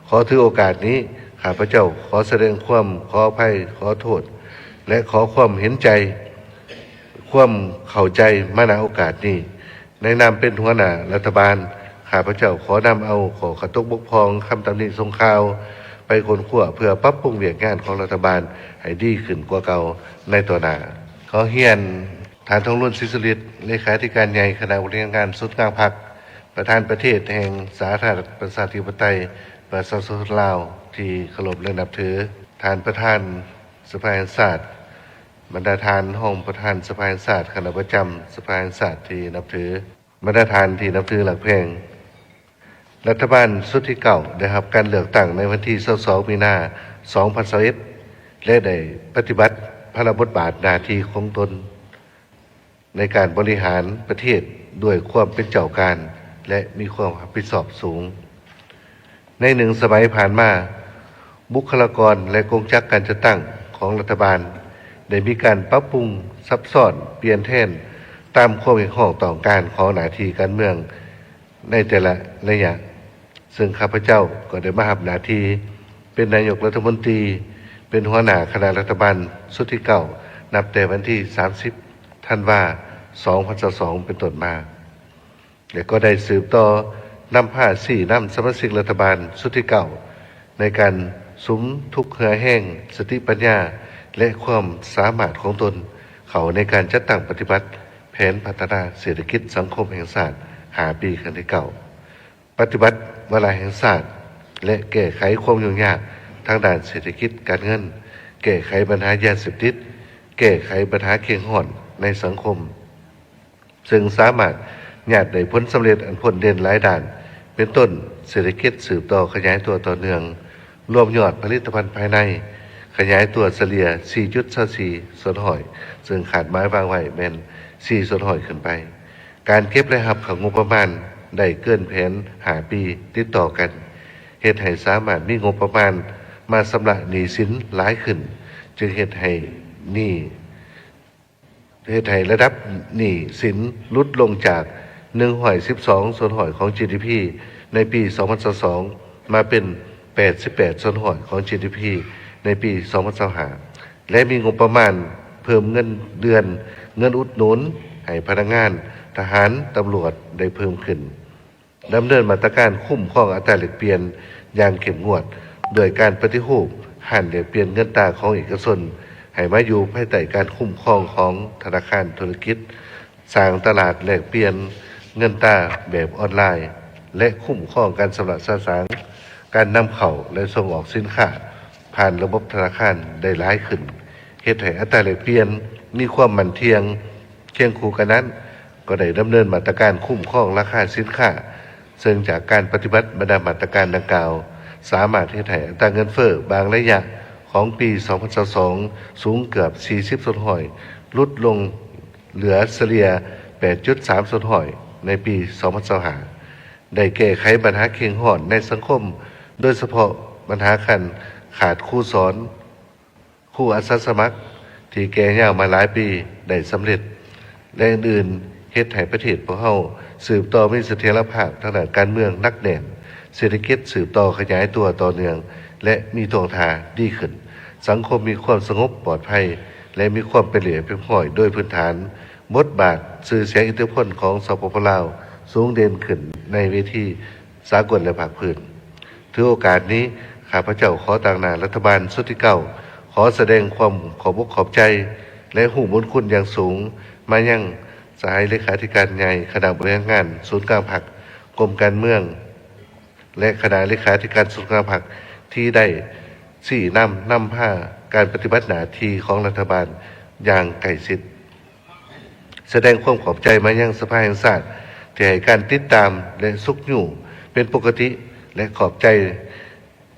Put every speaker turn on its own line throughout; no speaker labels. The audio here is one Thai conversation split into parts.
ขอถือโอกาสนี้ข้าพเจ้าขอแสดงความขออภัยขอโทษและขอความเห็นใจความเข้าใจมาณโอกาสนี้ในนามเป็นหัวหน้ารัฐบาลข้าพเจ้าขอนำเอาข้อกระตกบกพร่องคำตำหนิส่งข่าวไปค้นคว้าเพื่อปรับปรุงเวียกงานของรัฐบาลให้ดีขึ้นกว่าเก่าในต่อหน้าขอเฮียนฐานทองรุ่นศิษริตเลขาธิการใหญ่คณะบริหารงานสุดกลางพรรคประธานประเทศแห่งสาธารณรัฐประชาธิปไตยประชาชนลาวที่เคารพและนับถือท่านประธานสภาแห่งชาติบรรดาทานห้องประธานสภาแห่งชาติคณะประจำสภาแห่งชาติที่นับถือบรรดาทานที่นับถือหลักแพงรัฐบาลชุดที่เก่าได้รับการเลือกตั้งในวันที่22มีนาคม2021และได้ปฏิบัติพระบทบาทหน้าที่ของตนในการบริหารประเทศด้วยความเป็นเจ้าการและมีความรับผิดชอบสูงในหนึ่งสมัยผ่านมาบุคลากรและกองจักรการจัดตั้งของรัฐบาลได้มีการปรับปรุงซับซ้อนเปลี่ยนแทนตามความเห็นของต้องการของหน้าที่การเมืองในแต่ละระยะซึ่งข้าพเจ้าก็ได้มารับหน้าที่เป็นนายกรัฐมนตรีเป็นหัวหน้าคณะรัฐบาลชุดที่เก่านับแต่วันที่30ธันวาคม2022เป็นต้นมาและก็ได้สืบต่อนำผ้าสี่นำสมาชิกรัฐบาลชุดที่เก่าในการสุมทุกข์เหือแห้งสติปัญญาและความสามารถของตนเขาในการจัดตั้งปฏิบัติแผนพัฒนาเศรษฐกิจสังคมแห่งชาติ5 ปีขั้นที่เก่าปฏิบัติวาระแห่งชาติและแก้ไขความยุ่งยากทางด้านเศรษฐกิจการเงินแก้ไขปัญหายาเสพติดแก้ไขปัญหาเคียงห่อนในสังคมซึ่งสามารถญาติได้ผลสำเร็จอันพ้นเด่นหลายด่านเป็นต้นเศรษฐกิจสืบต่อขยายตัวต่อเนื่องรวมยอดผลิตภัณฑ์ภายในขยายตัวเฉลี่ย 4.24 ส่วนหอยซึ่งขาดหมายวางไว้แม่น 4 ส่วนหอยขึ้นไปการเก็บและรับของงบประมาณได้เกินแผน5 ปีติดต่อกันเฮ็ดให้สามารถมีงบประมาณมาชำระหนี้สินหลายขึ้นจึงเฮ็ดให้ระดับหนี้สินลดลงจาก112 ส่วนหอยของ GDP ในปี 2022 มาเป็น 88 ส่วนหอยของ GDP ในปี 2025 และมีงบประมาณเพิ่มเงินเดือนเงินอุดหนุนให้พนักงานทหารตำรวจได้เพิ่มขึ้นดำเนินมาตรการคุ้มครองอัตราแลกเปลี่ยนอย่างเข้มงวดโดยการปฏิรูปหันแลกเปลี่ยนเงินตราของเอกชนให้มาอยู่ภายใต้การคุ้มครองของธนาคารธุรกิจสร้างตลาดแลกเปลี่ยนเงินตราแบบออนไลน์และคุ้มครองการชำระสะสางการนำเข้าและส่งออกสินค้าผ่านระบบธนาคารได้หลายขึ้นเฮ็ดให้อัตราแลกเปลี่ยนมีความมั่นเที่ยงเคียงคู่กันนั้นก็ได้ดำเนินมาตรการคุ้มครองราคาสินค้าซึ่งจากการปฏิบัติบรรดามาตรการดังกล่าวสามารถเฮ็ดให้อัตราเงินเฟ้อบางระยะของปี 2022 สูงเกือบ 40 ส่วนหอยลดลงเหลือเฉลี่ย 8.3 ส่วนหอยในปี 2025 ได้แก้ไขปัญหาเคียงห่อนในสังคมโดยเฉพาะปัญหาขาดครูสอนครูอาสาสมัครที่แก่ยาวมาหลายปีได้สำเร็จและอื่นๆเฮ็ดให้ประเทศพวกเฮาสืบต่อมีเสถียรภาพทางด้านการเมืองนักแน่นเศรษฐกิจสืบต่อขยายตัวต่อเนื่องและมีท่วงทางดีขึ้นสังคมมีความสงบปลอดภัยและมีความเป็นเหลือเป็นห้อยโดยพื้นฐานบทบาทสื่อเสียงอิทธิพลของสปป.ลาวสูงเด่นขึ้นในเวทีสากลและภาคพื้นถือโอกาสนี้ข้าพเจ้าขอต่างหน้ารัฐบาลชุดที่เก่าขอแสดงความขอบอกขอบใจและหูบุญคุณอย่างสูงมายังสหเลขาธิการใหญ่คณะบริหารงานศูนย์กลางพรรคกรมการเมืองและคณะเลขาธิการศูนย์กลางพรรคที่ได้นำผ้าการปฏิบัติหน้าที่ของรัฐบาลอย่างใกล้ชิดแสดงความขอบใจมายังสภาแห่งชาติที่ให้การติดตามและสุขอยู่เป็นปกติและขอบใจ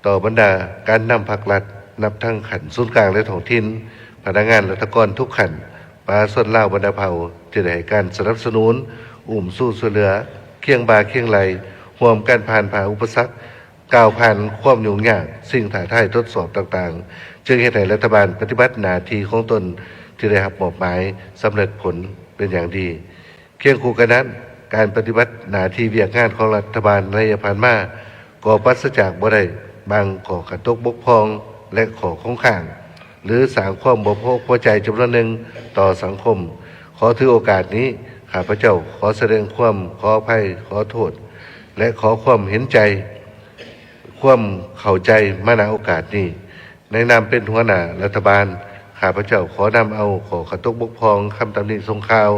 ต่อบรรดาการนำภาครัฐนับทั้งขันศูนย์กลางและท้องถิ่นพนักงานรัฐกรทุกขันปราส่วนลาวบรรดาเผ่าที่ได้ให้การสนับสนุนสู้ช่วยเหลือเคียงบ่าเคียงไหลร่วมกันผ่านอุปสรรคก้าวผ่านความยุ่งยากสิ่งท้าทายทดสอบต่างๆจึงเฮ็ดให้รัฐบาลปฏิบัติหน้าที่ของตนที่ได้รับมอบหมายสำเร็จผลเป็นอย่างดีเคียงคู่กันนั้นการปฏิบัติหน้าที่เวียกงานของรัฐบาลในระยะผ่านมาก็ปราศจากบ่ได้ บางขอกระตกบกพร่องและขอข้องข้าง หรือสร้างความบ่พอพอใจจำนวนหนึ่งต่อสังคม ขอถือโอกาสนี้ข้าพเจ้าขอแสดงความขออภัยขอโทษ และขอความเห็นใจ ความเข้าใจมาณโอกาสนี้ ในนามเป็นหัวหน้ารัฐบาลข้าพเจ้าขอนำเอาขอกระตกบกพร่องคำตำหนิส่งข่าว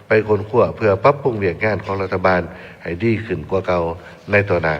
ไปค้นคว้าเพื่อปรับปรุงเวียกงานของรัฐบาลให้ดีขึ้นกว่าเก่าในต่อหน้า